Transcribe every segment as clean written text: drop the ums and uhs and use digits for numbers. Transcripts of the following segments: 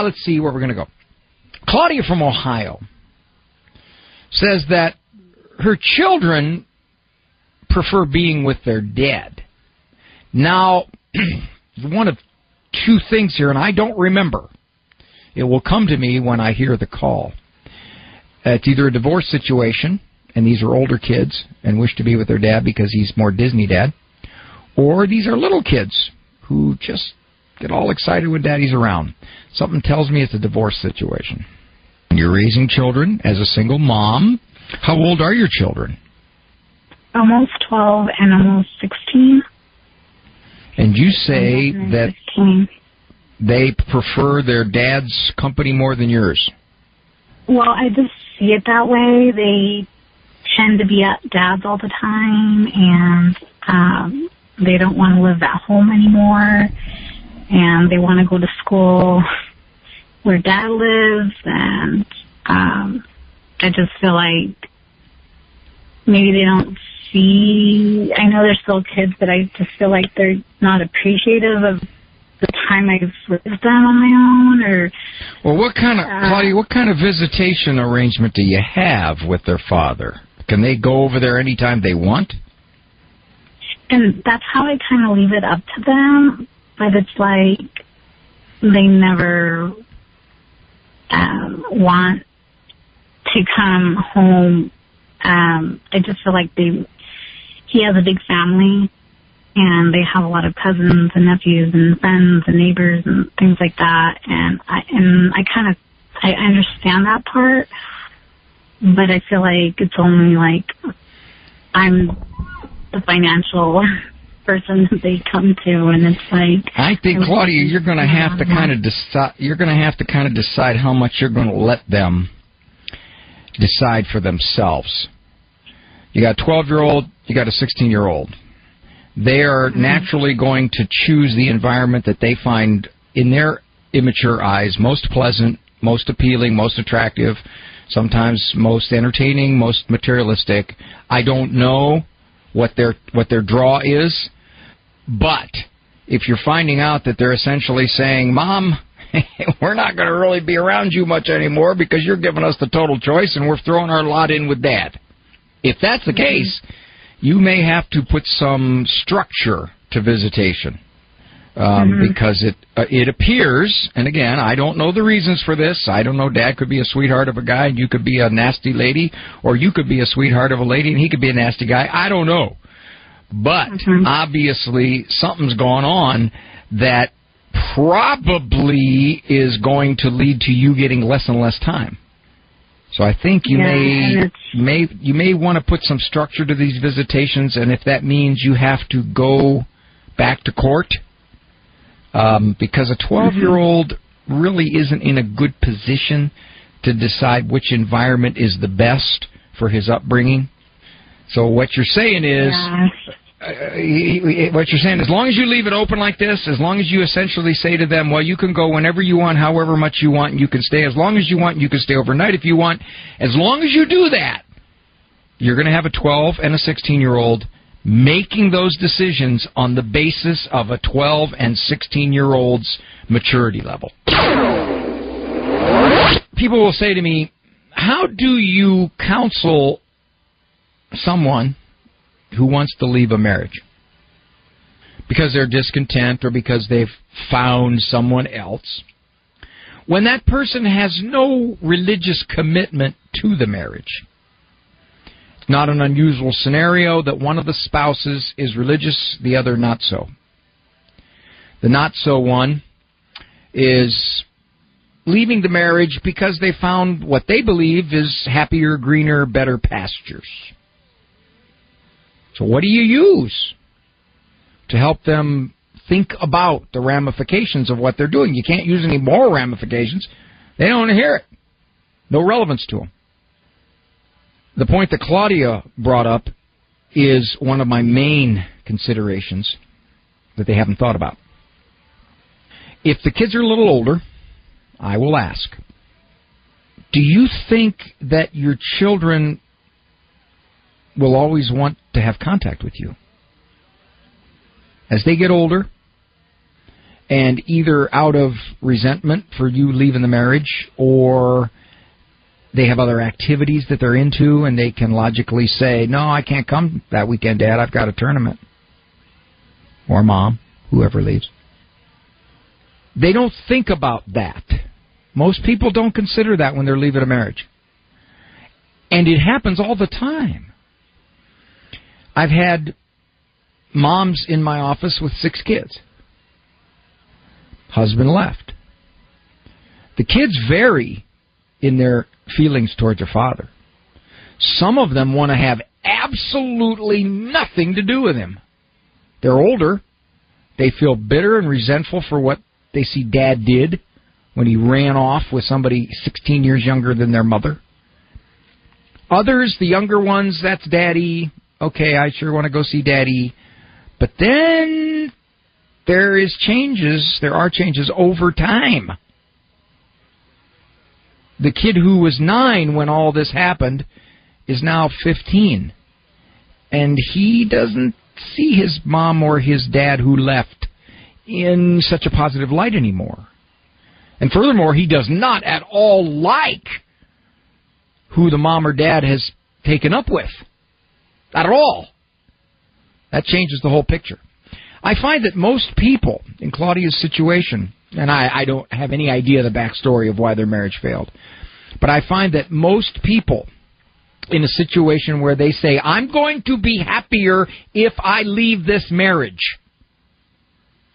Let's see where we're going to go. Claudia from Ohio says that her children prefer being with their dad. Now, one of two things here, and I don't remember. It will come to me when I hear the call. It's either a divorce situation, and these are older kids and wish to be with their dad because he's more Disney dad, or these are little kids who just get all excited when daddy's around. Something tells me it's a divorce situation. You're raising children as a single mom. How old are your children? Almost 12 and almost 16. And you say that 16. They prefer their dad's company more than yours. Well, I just see it that way. They tend to be at dad's all the time, and they don't want to live at home anymore, and they want to go to school where dad lives, and I just feel like maybe they don't see, I know they're still kids, but I just feel like they're not appreciative of the time I've lived with them on my own. Or well, what kind of Claudia, what kind of visitation arrangement do you have with their father? Can they go over there anytime they want? And that's how I kind of leave it up to them, but it's like they never want to come home. I just feel like he has a big family, and they have a lot of cousins and nephews and friends and neighbors and things like that. And I understand that part, but I feel like it's only like I'm the financial person that they come to, and it's like I think, Claudia, you're going to have to kind of decide. You're going to have to kind of decide how much you're going to let them decide for themselves. You got a 12-year-old, you got a 16-year-old. They are naturally going to choose the environment that they find, in their immature eyes, most pleasant, most appealing, most attractive, sometimes most entertaining, most materialistic. I don't know what their draw is, but if you're finding out that they're essentially saying, Mom, we're not going to really be around you much anymore because you're giving us the total choice and we're throwing our lot in with Dad. If that's the case, you may have to put some structure to visitation because it appears, and again, I don't know the reasons for this. I don't know. Dad could be a sweetheart of a guy and you could be a nasty lady, or you could be a sweetheart of a lady and he could be a nasty guy. I don't know. But obviously something's going on that probably is going to lead to you getting less and less time. So I think you may want to put some structure to these visitations, and if that means you have to go back to court, because a 12-year-old really isn't in a good position to decide which environment is the best for his upbringing. So what you're saying is, as long as you leave it open like this, as long as you essentially say to them, well, you can go whenever you want, however much you want, and you can stay as long as you want, and you can stay overnight if you want, as long as you do that, you're going to have a 12 and a 16-year-old making those decisions on the basis of a 12 and 16-year-old's maturity level. People will say to me, how do you counsel someone who wants to leave a marriage because they're discontent or because they've found someone else, when that person has no religious commitment to the marriage? It's not an unusual scenario that one of the spouses is religious, the other not so. The not so one is leaving the marriage because they found what they believe is happier, greener, better pastures. So what do you use to help them think about the ramifications of what they're doing? You can't use any moral ramifications. They don't want to hear it. No relevance to them. The point that Claudia brought up is one of my main considerations that they haven't thought about. If the kids are a little older, I will ask, do you think that your children will always want to have contact with you? As they get older And either out of resentment for you leaving the marriage, or they have other activities that they're into, and they can logically say, no, I can't come that weekend, Dad. I've got a tournament. Or Mom, whoever leaves. They don't think about that. Most people don't consider that when they're leaving a marriage. And it happens all the time. I've had moms in my office with 6 kids. Husband left. The kids vary in their feelings towards their father. Some of them want to have absolutely nothing to do with him. They're older. They feel bitter and resentful for what they see Dad did when he ran off with somebody 16 years younger than their mother. Others, the younger ones, that's Daddy. Okay, I sure want to go see Daddy. But then there are changes over time. The kid who was 9 when all this happened is now 15. And he doesn't see his mom or his dad who left in such a positive light anymore. And furthermore, he does not at all like who the mom or dad has taken up with. Not at all. That changes the whole picture. I find that most people in Claudia's situation, and I don't have any idea the backstory of why their marriage failed, but I find that most people in a situation where they say, I'm going to be happier if I leave this marriage.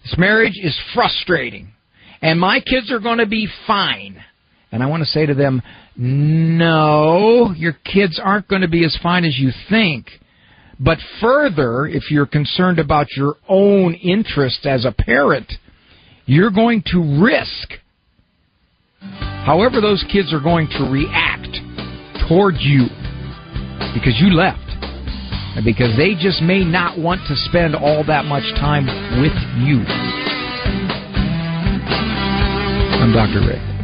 This marriage is frustrating, and my kids are going to be fine. And I want to say to them, no, your kids aren't going to be as fine as you think. But further, if you're concerned about your own interest as a parent, you're going to risk however those kids are going to react toward you because you left. And because they just may not want to spend all that much time with you. I'm Dr. Ray.